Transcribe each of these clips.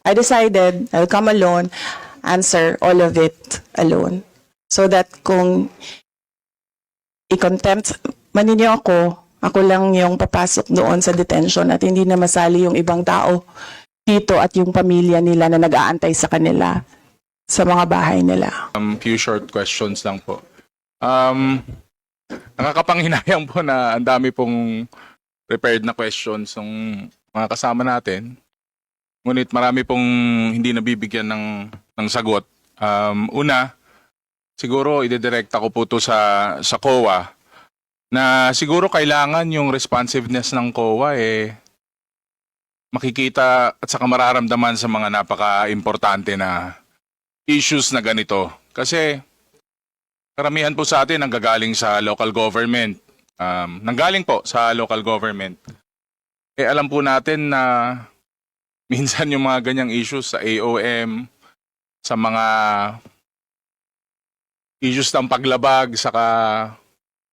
I decided I'll come alone, answer all of it alone. So that kung i-contempt man ninyo ako lang yung papasok doon sa detention at hindi na masali yung ibang tao dito at yung pamilya nila na nag-aantay sa kanila sa mga bahay nila. Few short questions lang po. Nakakapanghinayang po na ang dami pong prepared na questions ng mga kasama natin. Ngunit marami pong hindi nabibigyan ng sagot. Una, siguro idedirekta ko po to sa COA na siguro kailangan yung responsiveness ng COA makikita at saka mararamdaman sa mga napaka-importante na issues na ganito. Kasi karamihan po sa atin nanggagaling sa local government. Nanggaling po sa local government. Alam po natin na minsan yung mga ganyang issues sa AOM, sa mga issues ng paglabag, saka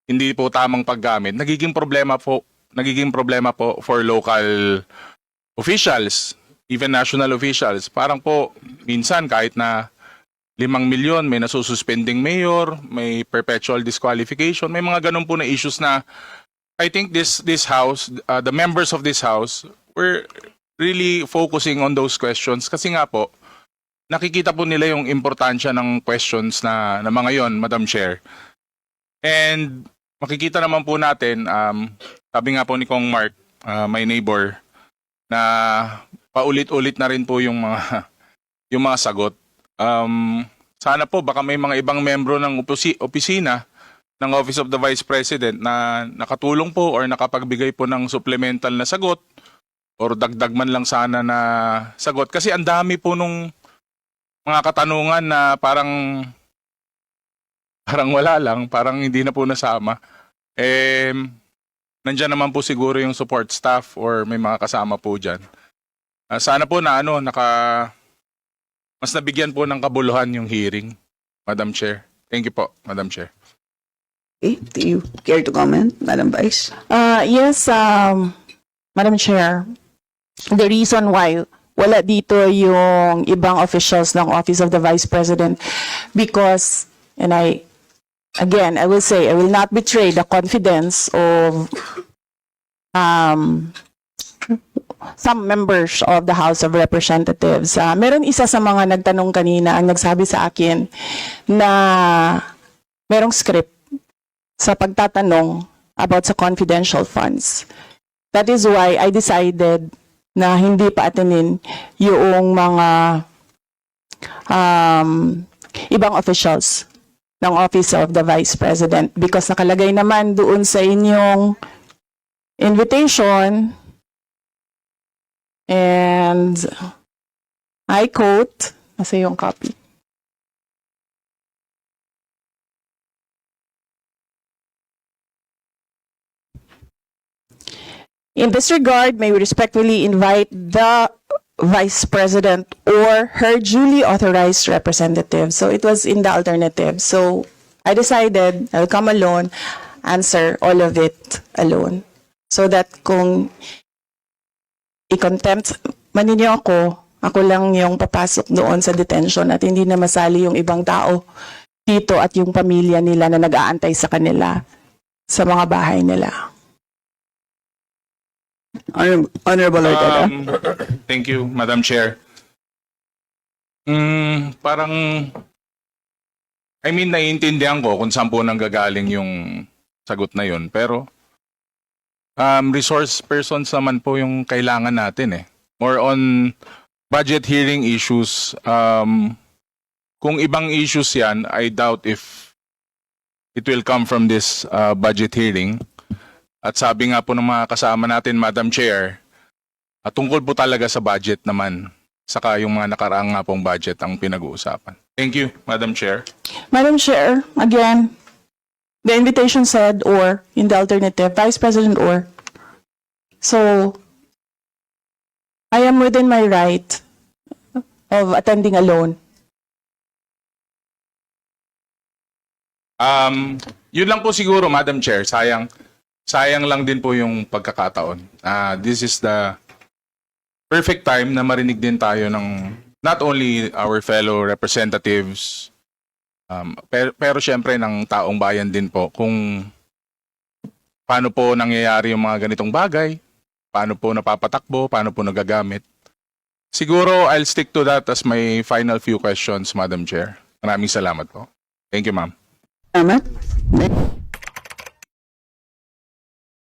hindi po tamang paggamit, nagiging problema po for local officials, even national officials. Parang po minsan kahit na 5 milyon, may nasususpending mayor, may perpetual disqualification, may mga ganun po na issues na I think this house, the members of this house were really focusing on those questions kasi nga po, nakikita po nila yung importansya ng questions na mga yon, Madam Chair. And makikita naman po natin, sabi nga po ni Kong Mark, my neighbor, na paulit-ulit na rin po yung mga sagot. Sana po baka may mga ibang membro ng opisina ng Office of the Vice President na nakatulong po or nakapagbigay po ng supplemental na sagot or dagdag man lang sana na sagot. Kasi ang dami po nung mga katanungan na parang wala lang, parang hindi na po nasama. Nandiyan naman po siguro yung support staff or may mga kasama po dyan. Sana po na mas nabigyan po ng kabuluhan yung hearing, Madam Chair. Thank you po, Madam Chair. Okay, do you care to comment, Madam Vice? Yes, Madam Chair, the reason why wala dito yung ibang officials ng Office of the Vice President because, and I will say, I will not betray the confidence of some members of the House of Representatives. Meron isa sa mga nagtanong kanina ang nagsabi sa akin na merong script sa pagtatanong about sa confidential funds. That is why I decided na hindi pa atinin yung mga ibang officials ng Office of the Vice President because nakalagay naman doon sa inyong invitation and I quote, nasa yung copy. In this regard, may we respectfully invite the Vice President or her duly authorized representative. So it was in the alternative. So I decided I'll come alone, answer all of it alone. So that kung i-contempt man ninyo ako lang yung papasok doon sa detention at hindi na masali yung ibang tao dito at yung pamilya nila na nag-aantay sa kanila sa mga bahay nila. Honorable Ortega. Thank you, Madam Chair. Parang, naiintindihan ko kung saan po nanggagaling yung sagot na yun. Pero, resource persons naman po yung kailangan natin More on budget hearing issues. Kung ibang issues yan, I doubt if it will come from this budget hearing. At sabi nga po ng mga kasama natin, Madam Chair, tungkol po talaga sa budget naman. Saka yung mga nakaraang nga pong budget ang pinag-uusapan. Thank you, Madam Chair. Madam Chair, again, the invitation said or in the alternative, Vice President or. So, I am within my right of attending alone. Yun lang po siguro, Madam Chair. Sayang lang din po yung pagkakataon. This is the perfect time na marinig din tayo ng not only our fellow representatives, pero syempre ng taong bayan din po kung paano po nangyayari yung mga ganitong bagay, paano po napapatakbo, paano po nagagamit. Siguro I'll stick to that as my final few questions, Madam Chair. Maraming salamat po. Thank you, ma'am. Salamat.